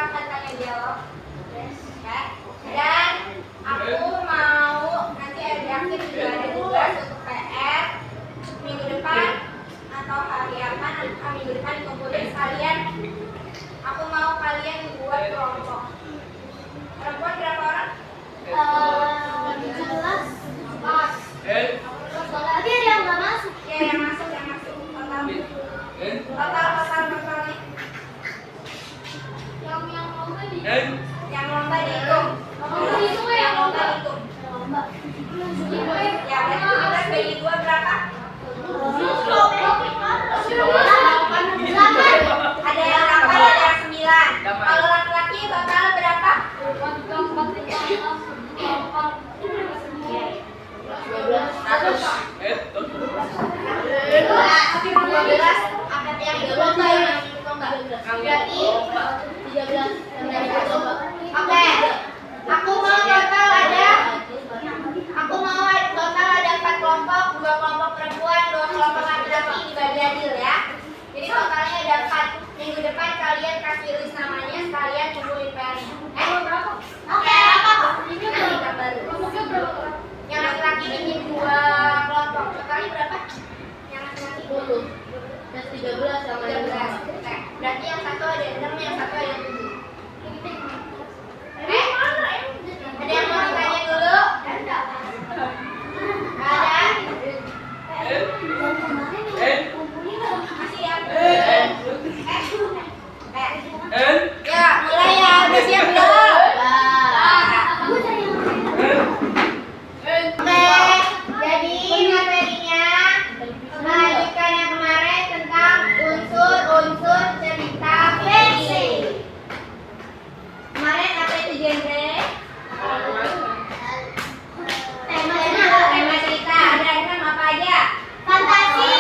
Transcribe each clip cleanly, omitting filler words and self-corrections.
akan tanya jawab. Ya. Dan aku mau nanti ada akhir juga ada tugas untuk PR minggu depan atau hari apa minggu depan dikumpulin sekalian. Aku mau kalian buat kelompok. Perempuan berapa orang? 17. Pas. Tapi ada yang nggak masuk. Ya, yang masuk. Totalnya. Yang lomba di. Yang lomba dihitung. Yang lomba dihitung. Ya, berarti 17 bagi 2 berapa? Ada yang 8, ada yang 9. Kalau laki-laki total berapa? 12. Angkat yang ikut lomba yang ikut lomba. Berarti 13 yang ikut lomba. Oke. Aku mau total ada 4 kelompok, 2 kelompok perempuan, 2 kelompok laki-laki dibagi adil ya. Jadi totalnya ada 4. Minggu depan kalian kasih list namanya, sekalian kumpulin PR-nya. Berapa? Oke, apa? Ini baru. Yang laki-laki bikin 2 kelompok. Totalnya berapa? Yang laki-laki 10. Dan 13 sama 13. Oke. Berarti yang satu ada 6, yang satu ada 7. Ada yang mau tanya dulu? Ada? Masih ya? Ya, mulai ya. Udah siap belum? Oke, jadi materinya melanjutkan yang kemarin tentang unsur-unsur cerita fiksi. Kemarin apa itu genre? Tema cerita. Ada 6 apa aja? Fantasi.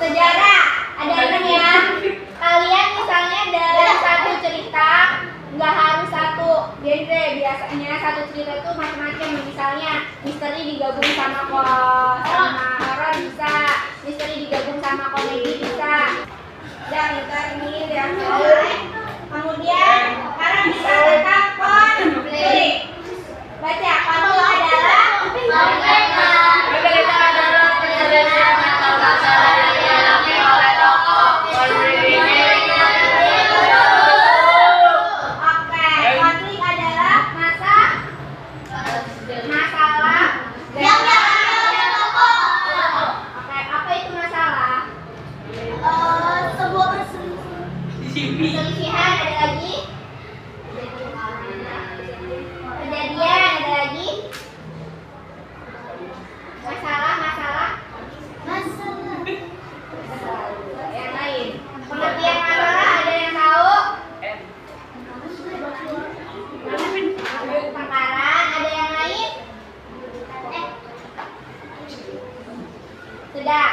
Sejarah. Ada 6 ya. Kalian misalnya dalam satu cerita nggak harus satu genre, biasanya satu cerita itu macam-macam. Misalnya misteri digabung sama horor bisa, misteri digabung sama komedi bisa. Dan ini yang mulai. Kemudian sekarang bisa tentang konflik. Baca, konflik adalah perselisihan, ada lagi kejadian, ada lagi masalah yang lain. Pengertian masalah ada yang tahu? Takaran ada yang lain? Sudah.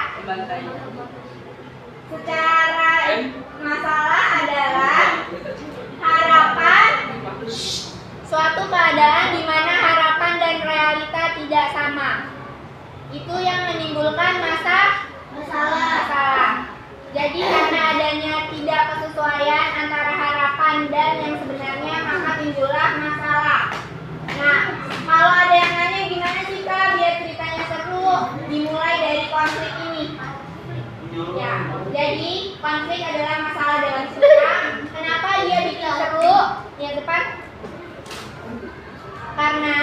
Secara masalah adalah harapan, suatu keadaan di mana harapan dan realita tidak sama. Itu yang menimbulkan masalah. Jadi karena adanya tidak kesesuaian antara harapan dan yang sebenarnya, maka timbullah masalah. Nah, kalau ada yang nanya gimana sih Kak biar ceritanya seru, dimulai dari konflik ini. Ya, jadi konflik adalah masalah dalam cerita. Kenapa dia bikin seru? Yang depan. Karena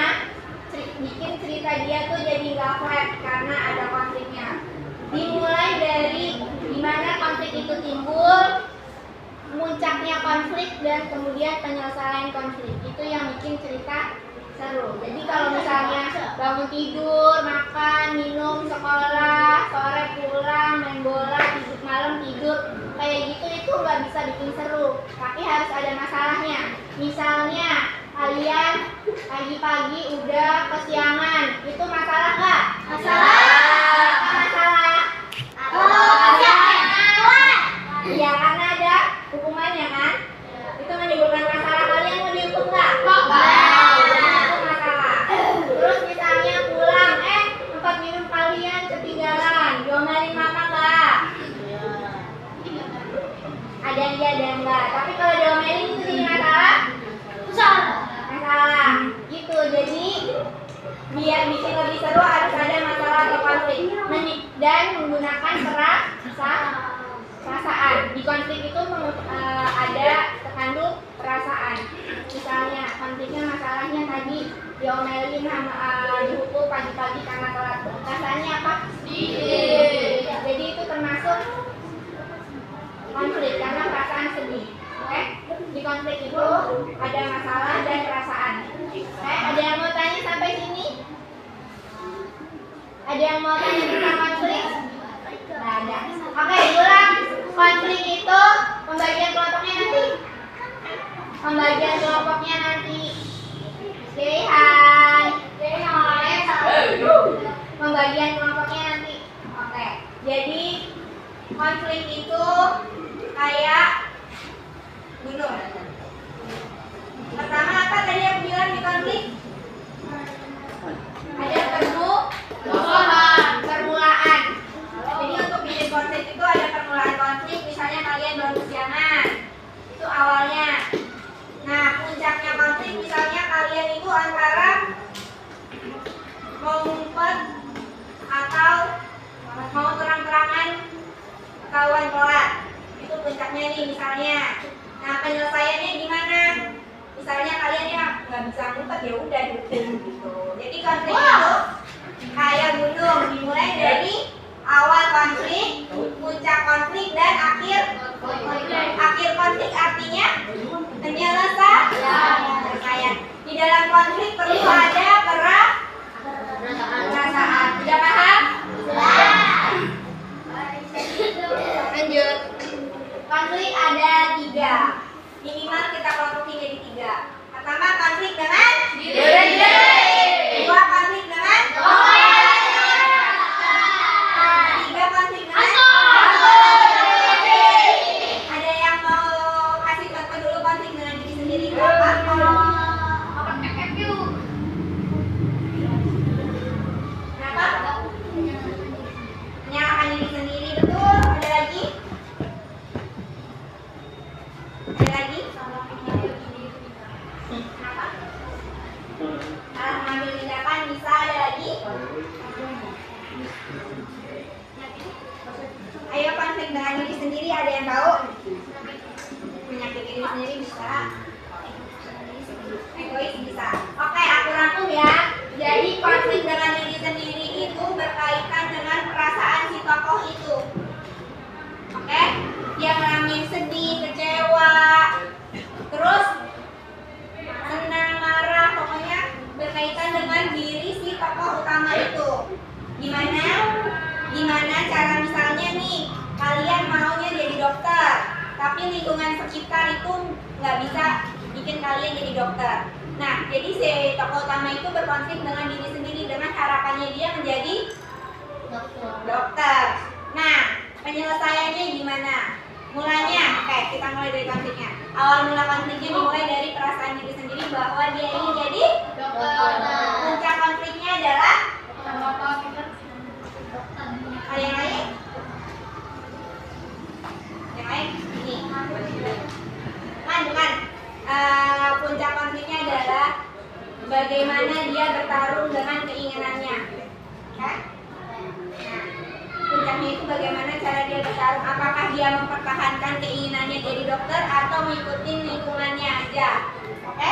bikin cerita dia tuh jadi nggak flat karena ada konfliknya. Dimulai dari dimana konflik itu timbul, muncaknya konflik dan kemudian penyelesaian konflik. Itu yang bikin cerita seru. Jadi kalau misalnya bangun tidur, makan, minum, sekolah, sore pulang, main bola, tidur malam tidur, kayak gitu itu nggak bisa bikin seru. Tapi harus ada masalahnya. Misalnya kalian pagi-pagi udah kesiangan, itu masalah nggak? Masalah. Apa masalah? Iya, karena ada hukumannya kan? Itu menimbulkan masalah. Kalian mau dihukum ada yang enggak. Tapi kalau diomelin itu jadi masalah? Masalah. Gitu. Jadi biar bikin lebih seru harus ada masalah atau konflik dan menggunakan perasaan. Di konflik itu ada terkandung perasaan. Misalnya konfliknya masalahnya tadi diomelin sama dihukum pagi-pagi karena telat. Rasanya apa? Jadi itu termasuk konflik karena perasaan sedih. Oke? Di konflik itu ada masalah dan perasaan. Oke? Ada yang mau tanya sampai sini? Ada yang mau tanya tentang konflik? Nggak ada. Oke, ulang. Konflik itu pembagian kelompoknya nanti. Pembagian kelompoknya nanti. Say hi. Pembagian kelompoknya nanti. Oke. Jadi konflik itu kayak gunung. Pertama apa tadi aku bilang di konflik? Ada permulaan. Jadi untuk bikin konflik itu ada permulaan konflik. Misalnya kalian baru kesiangan, itu awalnya. Nah, puncaknya konflik misalnya kalian itu antara mau ngumpet atau mau terang-terangan ketahuan telat. Itu puncaknya nih misalnya. Nah, penyelesaiannya gimana? Misalnya kalian ya nggak bisa ngumpet, ya udah gitu. Jadi konflik itu kayak gunung, dimulai dari awal konflik, puncak konflik dan akhir konflik artinya penyelesaian. Di dalam konflik perlu ada perasaan. Sudah paham? Lanjut. Konflik ada 3. Minimal kita kelompokin jadi 3. Pertama konflik dengan diri sendiri. 2 konflik dengan tiga konflik dengan ada yang mau kasih contoh dulu konflik dengan diri sendiri berapa? Kenapa? Menyalahkan diri sendiri, betul. Ada lagi? Ada lagi? Kenapa? Salah mengambil tindakan bisa. Ada lagi? Ayo, konflik dengan diri sendiri ada yang tahu? Menyakiti diri sendiri bisa. Egois bisa. Oke, aku rangkum ya. Jadi konflik dengan diri sendiri itu berkaitan dengan perasaan si tokoh itu. Oke? Dia ngalamin sedih, kecewa, terus senang, marah, pokoknya berkaitan dengan diri si tokoh utama itu. Gimana cara misalnya nih kalian maunya jadi dokter, tapi lingkungan sekitar itu nggak bisa bikin kalian jadi dokter. Nah, jadi si tokoh utama itu berkonflik dengan diri sendiri dengan harapannya dia menjadi dokter. Nah, penyelesaiannya gimana? Mulanya, oke, kita mulai dari konfliknya. Awal mula konfliknya dimulai dari perasaan diri sendiri bahwa dia ingin jadi dokter. Puncak konfliknya adalah ada yang lain? Yang lain? Ini. Bukan. Puncak konfliknya adalah bagaimana dia bertarung dengan keinginannya. Kan? Nah, puncaknya itu bagaimana cara dia bertarung. Apakah dia mempertahankan keinginannya jadi dokter atau mengikuti lingkungannya aja. Oke?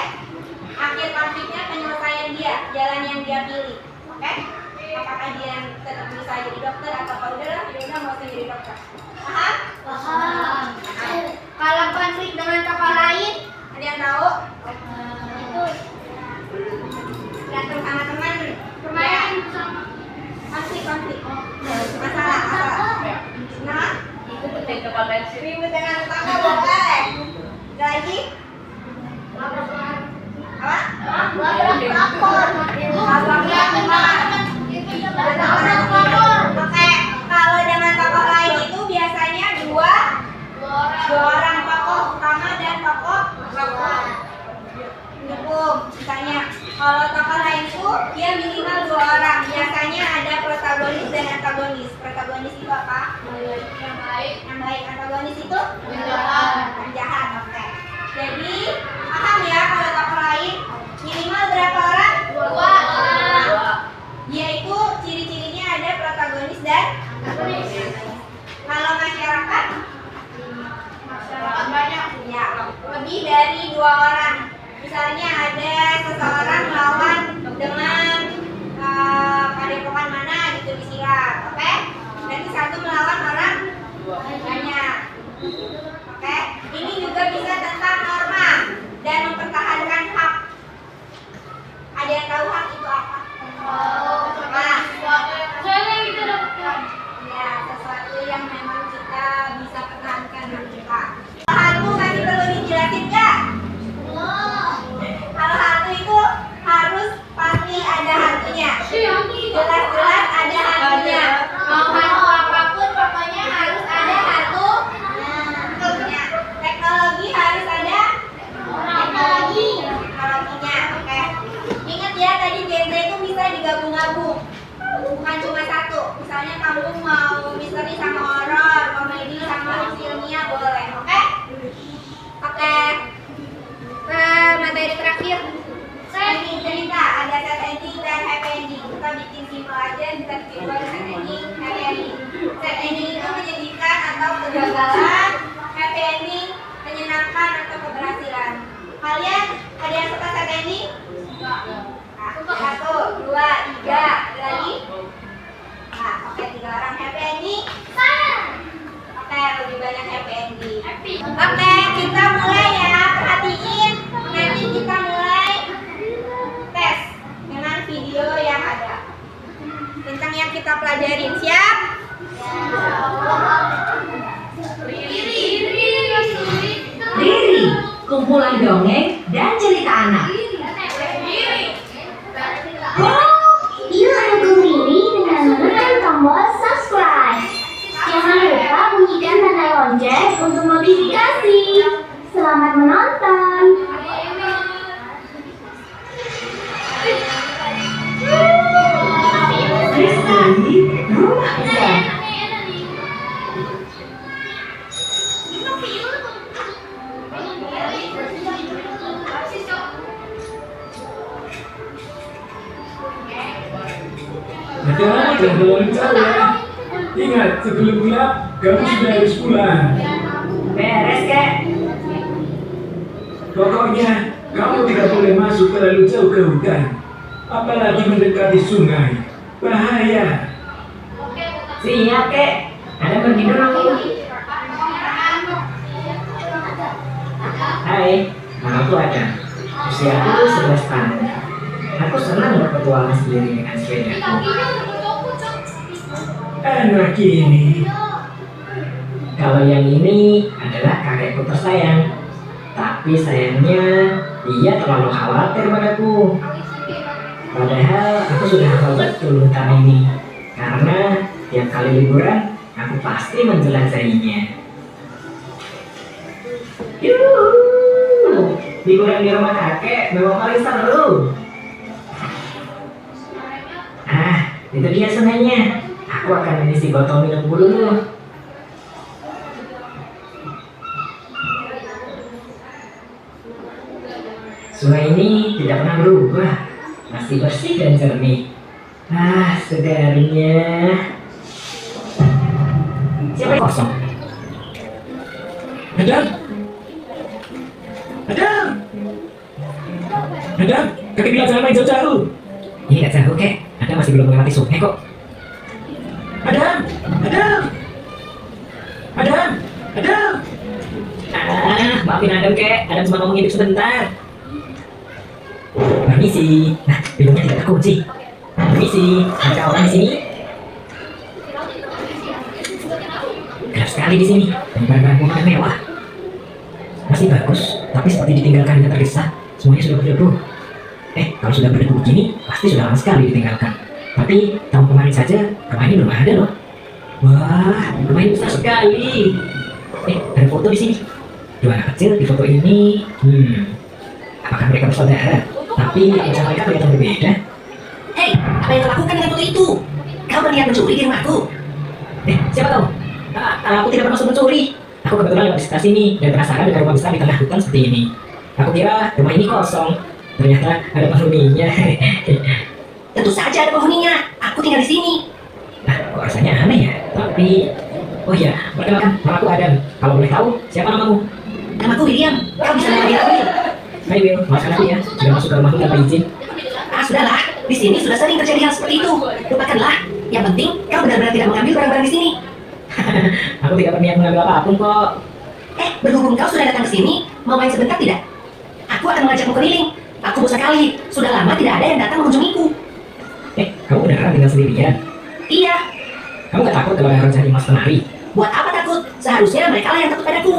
Akhir konfliknya penyelesaian dia, jalan yang dia pilih. Oke? Apakah dia tetap bisa jadi dokter atau kalau udah mau jadi dokter. Paham? Paham. Kalau konflik dengan tokoh lain, ada yang tahu? Itu berantem sama teman, permainan sama konflik. Masalah. Nah, ribut dengan tetangga boleh. Ada lagi? Apa? Oke, kalau dengan tokoh lain itu biasanya dua orang tokoh utama dan tokoh pendukung. Misalnya, kalau tokoh lain itu dia minimal 2 orang. Biasanya ada protagonis dan antagonis. protagonis. Protagonis itu apa? Yang baik. Yang baik. Antagonis itu? Penjahat. Penjahat. Oke. Jadi paham ya kalau tokoh lain minimal berapa orang? Dua orang. Yaitu ciri-cirinya ada protagonis dan antagonis. Kalau masyarakat? Masyarakat banyak. Ya, lebih dari 2 orang. Misalnya ada seseorang melawan dengan padepokan mana gitu disiram, oke? Nanti satu melawan orang banyak, oke? Ini juga bisa tentang norma dan mempertahankan hak. Ada yang tahu hak itu apa? Nah, Soalnya yang kita dapatkan. ya sesuatu yang memang kita bisa pertahankan hak kita. Hantu masih perlu dijelasin nggak? Kalau hantu itu harus pasti ada hantunya. Jelas-jelas ada hantunya. Mau hantu apapun pokoknya harus ada hantunya. Teknologi harus ada teknologinya. Oke. Ingat ya tadi genre itu bisa digabung-gabung. Bukan cuma satu. Misalnya kamu mau misteri sama horor, komedi sama ilmiah boleh. Oke? Oke. Materi terakhir. Ini cerita ada set ending dan happy ending. Kita bikin simple aja, kita bikin dua set ending, happy ending. Set ending itu menyedihkan atau kegagalan, happy ending menyenangkan atau keberhasilan. Kalian ada yang suka set ending? Nah, 1, 2, 3, ada lagi? Nah, oke 3 orang happy ending. Oke, lebih banyak happy ending. Oke, kita mulai ya. Perhatiin. Nanti kita mulai tes dengan video yang ada tentang yang kita pelajarin. Siap? Riri, kumpulan dongeng dan cerita anak. Oh, yuk dukung Riri dengan menekan tombol subscribe. Jangan lupa bunyikan tanda lonceng untuk notifikasi. Selamat menonton. Misteri Rumah Ikan. Jangan terlalu jauh ya. Ingat, sebelum gelap, kamu sudah harus pulang. Beres, Kek. Pokoknya, kamu tidak boleh masuk terlalu jauh ke hutan. Apalagi mendekati sungai. Bahaya. Siap, Kek. Ada pergi dulu. Hai, namaku Adam. Usiaku 11 tahun. Aku senang berpetualang sendiri dengan sepedaku. Anak ini. Kalau yang ini adalah kakekku tersayang. Tapi sayangnya dia terlalu khawatir padaku. Padahal aku sudah hafal betul hutan ini. Karena tiap kali liburan aku pasti menjelajahinya. Yuhuu, liburan di rumah kakek memang paling seru. Ah, itu dia sungainya. Aku akan mengisi botol minumku dulu. Sungai ini tidak pernah berubah, masih bersih dan jernih. Ah, segarnya. Siapa yang kosong? Adam. Adam. Adam, kakek bilang jangan main jauh-jauh. Ini gak jauh, Kek. Ada masih belum melewati sungai kok. Adam. Adam. Adam. Adam. Ah, maafin Adam, Kek. Adam cuma mau ngintip sebentar. Permisi. Nah, pintunya tidak terkunci. Permisi. Ada orang di sini? Gelap sekali di sini. Dan barang-barang rumah mewah. Masih bagus, tapi seperti ditinggalkan dan tergesa. Semuanya sudah berdebu. Kalau sudah berdebu begini, pasti sudah lama sekali ditinggalkan. Tapi tahun kemarin saja rumah ini belum ada loh. Wah, rumah ini besar sekali. Ada foto di sini. 2 anak kecil di foto ini. Apakah mereka bersaudara? Tapi wajah mereka kelihatan berbeda. Hei, apa yang kau lakukan dengan foto itu? Kau berniat mencuri di rumahku. Siapa tahu? Aku tidak bermaksud mencuri. Aku kebetulan lewat di sekitar sini dan penasaran dengan rumah besar di tengah hutan seperti ini. Aku kira rumah ini kosong. Ternyata ada penghuninya. Tentu saja ada penghuninya. Aku tinggal di sini. Nah, kok rasanya aneh ya? Tapi, oh iya, perkenalkan, namaku Adam. Kalau boleh tahu, siapa namamu? Namaku William. Kau bisa memanggil aku Will. Hai Will, maafkan aku ya, sudah masuk ke rumahku tanpa izin. Sudahlah. Di sini sudah sering terjadi hal seperti itu. Lupakanlah. Yang penting, kau benar-benar tidak mengambil barang-barang di sini. Aku tidak berniat mengambil apapun kok. Berhubung kau sudah datang ke sini, mau main sebentar tidak? Aku akan mengajakmu keliling. Aku bosan kali. Sudah lama tidak ada yang datang mengunjungiku. Kamu beneran tinggal sendirian? Iya. Kamu gak takut kalau ada orang cari mas penari? Buat apa takut? Seharusnya mereka lah yang takut padaku.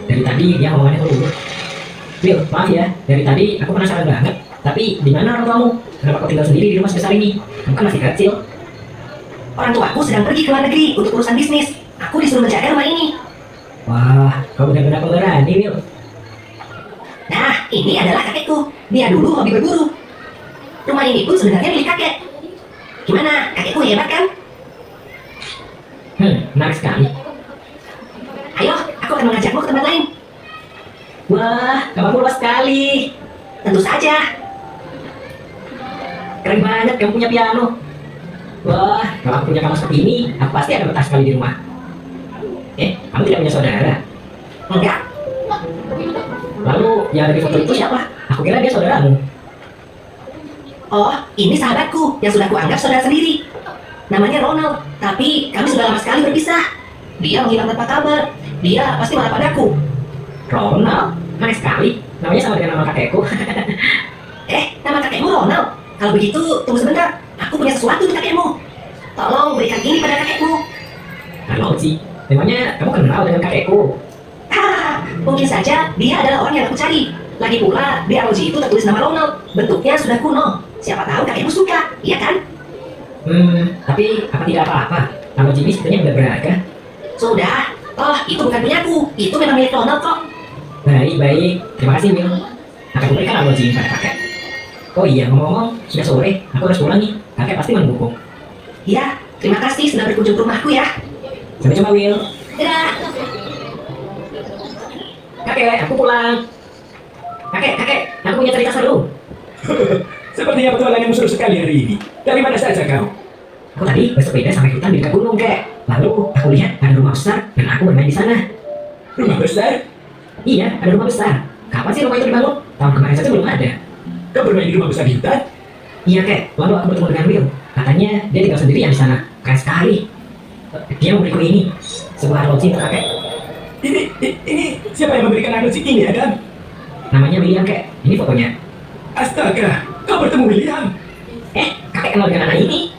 Dari tadi dia ngomongannya dulu. Will, maaf ya, dari tadi aku penasaran banget. Tapi di mana orang tuamu? Kenapa kau tinggal sendiri di rumah sebesar ini? Kamu kan masih kecil. Orang tuaku sedang pergi ke luar negeri untuk urusan bisnis. Aku disuruh menjaga rumah ini. Wah, kau benar-benar pemberani, Will. Nah, ini adalah kakekku. Dia dulu hobi berburu. Rumah ini pun sebenarnya milik kakek. Gimana? Kakekku hebat kan? Menarik sekali. Ayo, aku akan mengajakmu ke tempat lain. Wah, kamu luas sekali. Tentu saja. Keren banget kamu punya piano. Wah, kalau aku punya kamar seperti ini, aku pasti akan betah sekali di rumah. Kamu tidak punya saudara? Enggak. Lalu yang ada di foto itu siapa? Aku kira dia saudaramu. Oh, ini sahabatku yang sudah kuanggap saudara sendiri. Namanya Ronald, tapi kami sudah lama sekali berpisah. Dia menghilang tanpa kabar. Dia pasti marah padaku. Ronald? Aneh sekali. Namanya sama dengan nama kakekku. Nama kakekmu Ronald? Kalau begitu, tunggu sebentar. Aku punya sesuatu untuk kakekmu. Tolong berikan ini pada kakekmu. Halo, Ci. Memangnya kamu kenal dengan kakekku? Mungkin saja dia adalah orang yang aku cari. Lagi pula, di ROG itu tertulis nama Ronald. Bentuknya sudah kuno. Siapa tahu kakekmu suka, iya kan? Tapi apa tidak apa-apa? Nama Jimmy sebenarnya udah berharga. Sudah. Oh, itu bukan punyaku. Itu memang milik Ronald kok. Baik. Terima kasih, Will. Akan kuberikan nama Jimmy pada kakek. Oh iya, ngomong-ngomong, sudah sore. Aku harus pulang nih. Kakek pasti mendukung. Iya, terima kasih sudah berkunjung ke rumahku ya. Sampai jumpa, Will. Dadah. Kakek, aku pulang. Kakek, aku punya cerita seru. Sepertinya petualanganmu seru sekali hari ini. Dari mana saja kau? Aku tadi bersepeda sampai hutan di dekat gunung, Kek. Lalu aku lihat ada rumah besar dan aku bermain di sana. Rumah besar? Iya, ada rumah besar. Kapan sih rumah itu dibangun? Tahun kemarin saja belum ada. Kau bermain di rumah besar di hutan? Iya, Kek. Lalu aku bertemu dengan Will. Katanya dia tinggal sendirian di sana. Keren sekali. Dia memberiku ini, sebuah arloji untuk kakek. Ini siapa yang memberikan arloji ini, Adam? Namanya William, Kek. Ini fotonya. Astaga, kau bertemu William? Kakek kenal dengan anak ini?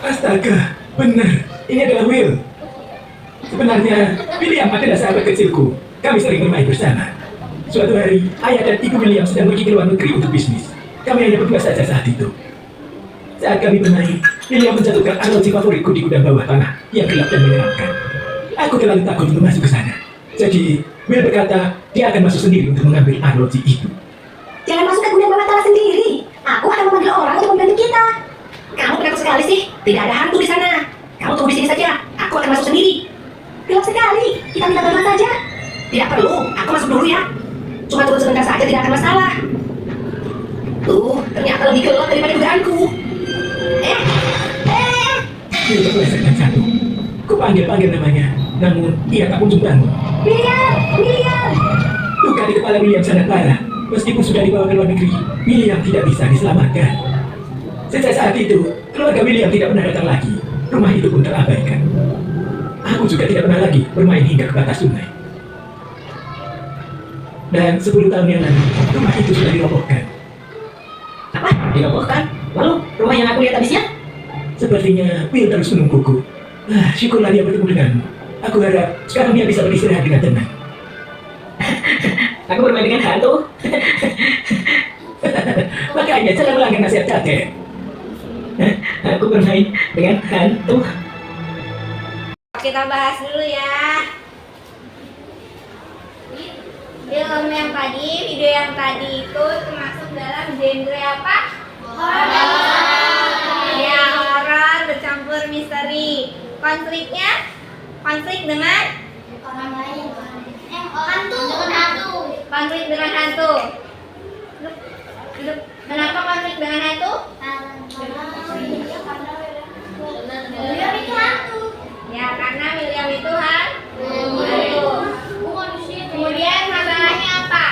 Astaga, benar. Ini adalah Will. Sebenarnya, William adalah sahabat kecilku. Kami sering bermain bersama. Suatu hari, ayah dan ibu William sedang pergi ke luar negeri untuk bisnis. Kami hanya berdua saja saat itu. Saat kami bermain, William menjatuhkan arloji favoritku di gudang bawah tanah yang gelap dan menyeramkan. Aku terlalu takut untuk masuk ke sana. Jadi, Will berkata dia akan masuk sendiri untuk mengambil arloji itu. Jangan masuk ke gudang bawah tanah sendiri. Aku akan memanggil orang untuk membantu kita. Kamu penakut sekali sih. Tidak ada hantu di sana. Kamu tunggu di sini saja. Aku akan masuk sendiri. Gelap sekali. Kita minta bantuan saja. Tidak perlu. Aku masuk dulu ya. Cuma turun sebentar saja, tidak akan masalah. Ternyata lebih gelap daripada dugaanku. Will terpelesetkan satu. Kupanggil-panggil namanya, namun ia tak kunjung bangun. William. Luka di kepala William sangat parah. Meskipun sudah dibawa ke luar negeri, William tidak bisa diselamatkan. Sejak saat itu, keluarga William tidak pernah datang lagi. Rumah itu pun terabaikan. Aku juga tidak pernah lagi bermain hingga ke batas sungai. Dan 10 tahun yang lalu, rumah itu sudah dirobohkan. Apa? Dirobohkan? Lalu rumah yang aku lihat habisnya? Sepertinya Will terus menungguku. Syukurlah dia bertemu denganmu. Aku harap sekarang dia bisa beristirahat dengan tenang. Aku bermain dengan hantu. Makanya jangan melanggar nasihat kakek. Aku bermain dengan hantu. Kita bahas dulu ya. Film yang tadi, video yang tadi itu termasuk dalam genre apa? Horor. Ya, horor bercampur konflik dengan Orang lain. Hantu. konflik dengan hantu. Kenapa konflik dengan hantu? William itu hantu. Ya, karena William itu hantu. Kemudian masalahnya apa?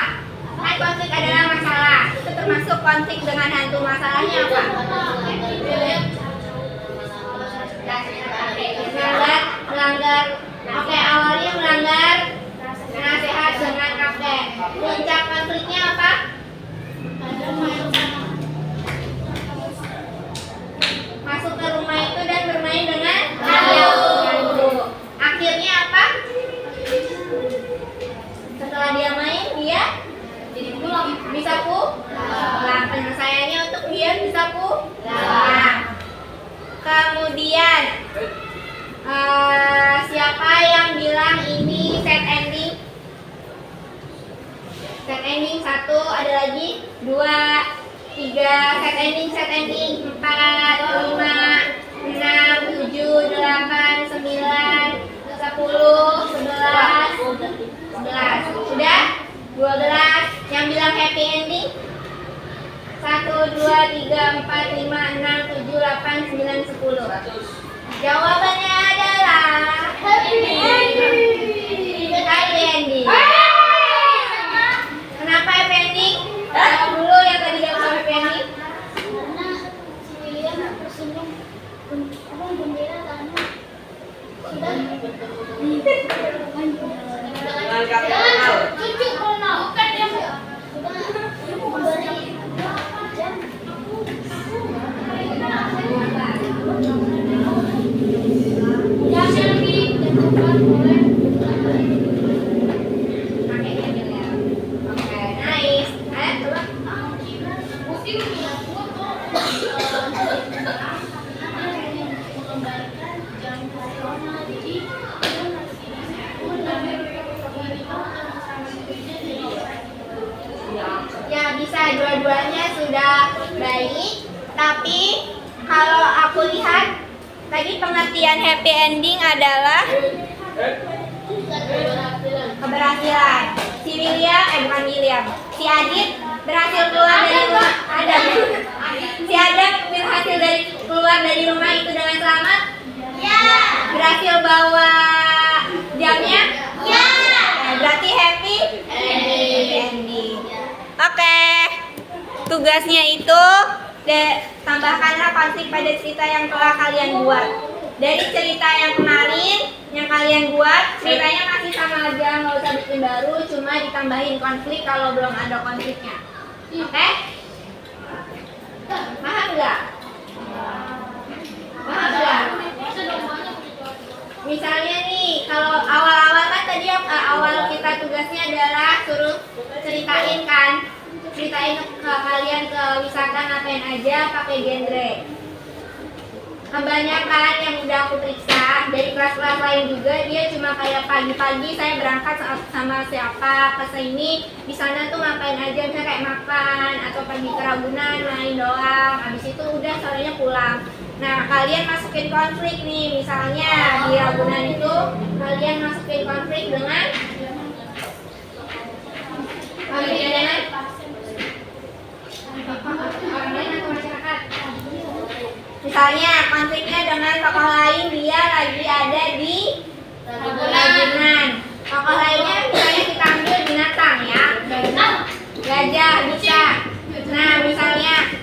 Kan konflik adalah masalah. Itu termasuk konflik dengan hantu. Masalahnya apa? Melanggar. Oke, awalnya melanggar nasihat dengan kakek. Puncak konfliknya apa? Masuk ke rumah itu dan bermain dengan hantu. Akhirnya apa? Setelah dia main, dia bisa pulang. Penyelesaiannya untuk dia bisa pulang. Kemudian siapa yang bilang ini set ending? Set ending 1, ada lagi 2, 3, set ending 4, 5, 6, 7, 8, 9, 10, 11. Sudah? 12. Yang bilang happy ending? 1, 2, 3, 4, 5, 6, 7, 8, 9, 10. Jawabannya adalah happy ending. Kenapa happy ending? Jawab dulu yang tadi jawab happy ending. Cucu Ronald. Bukan dia. Oke, nice. Coba. Ya bisa, dua-duanya sudah baik. Tapi kalau aku lihat tadi pengertian happy ending adalah keberhasilan. Si si Adit berhasil keluar dari rumah. Si Adam berhasil keluar dari rumah itu dengan selamat. Ya. Berhasil bawa jamnya. Ya. Berarti happy ending. Oke, tugasnya itu tambahkanlah konflik pada cerita yang telah kalian buat. Dari cerita yang kemarin yang kalian buat, ceritanya masih sama aja, nggak usah bikin baru, cuma ditambahin konflik kalau belum ada konfliknya. Oke? Paham nggak? Paham nggak? Misalnya nih, kalau awal-awal kan tadi awal kita tugasnya adalah suruh ceritain ke kalian ke wisata ngapain aja pakai genre. Kebanyakan yang udah aku periksa dari kelas-kelas lain juga, dia cuma kayak pagi-pagi saya berangkat sama siapa ke sini, di sana tuh ngapain aja, misalnya kayak makan atau pergi ke Ragunan main doang, habis itu udah sorenya pulang. Nah, kalian masukin konflik nih, misalnya di Ragunan itu kalian masukin konflik dengan orang lain atau masyarakat. Misalnya konfliknya dengan tokoh lain, dia lagi ada di Ragunan. Tokoh lainnya misalnya kita ambil binatang ya, gajah bisa. Nah, misalnya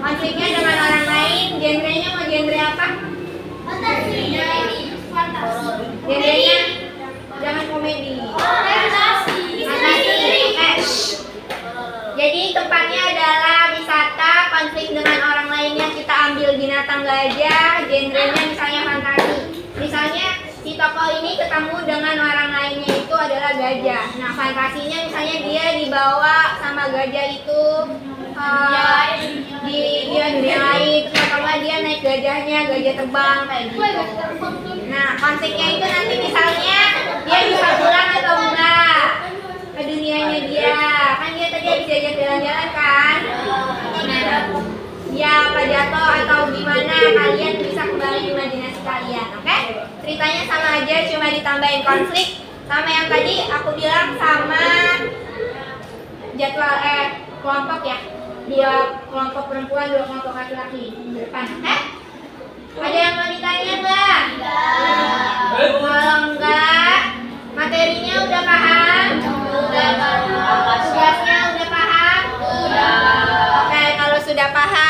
konfliknya dengan orang lain, genrenya mau genre apa? Genrenya jangan komedi. Jadi tempatnya adalah wisata, konflik dengan orang lainnya kita ambil binatang gajah, genrenya misalnya fantasi. Misalnya si tokoh ini ketemu dengan orang lainnya itu adalah gajah. Nah, fantasinya misalnya dia dibawa sama gajah itu di dunia lain, atau enggak dia naik gajahnya, gajah terbang kayak gitu. Nah, konfliknya itu nanti misalnya dia bisa pulang atau enggak ke dunianya dia, kan dia tadi habis diajak jalan-jalan kan. Ya, apa jatuh atau gimana, kalian bisa kembali imajinasi sekalian, oke? Ceritanya sama aja, cuma ditambahin konflik sama yang tadi aku bilang sama jadwal kelompok ya. 2 kelompok perempuan, 2 kelompok laki-laki depan, oke? Ada yang mau ditanya nggak? Kalau enggak, materinya udah paham? Udah paham. Tugasnya udah paham? Udah. Oke, kalau sudah paham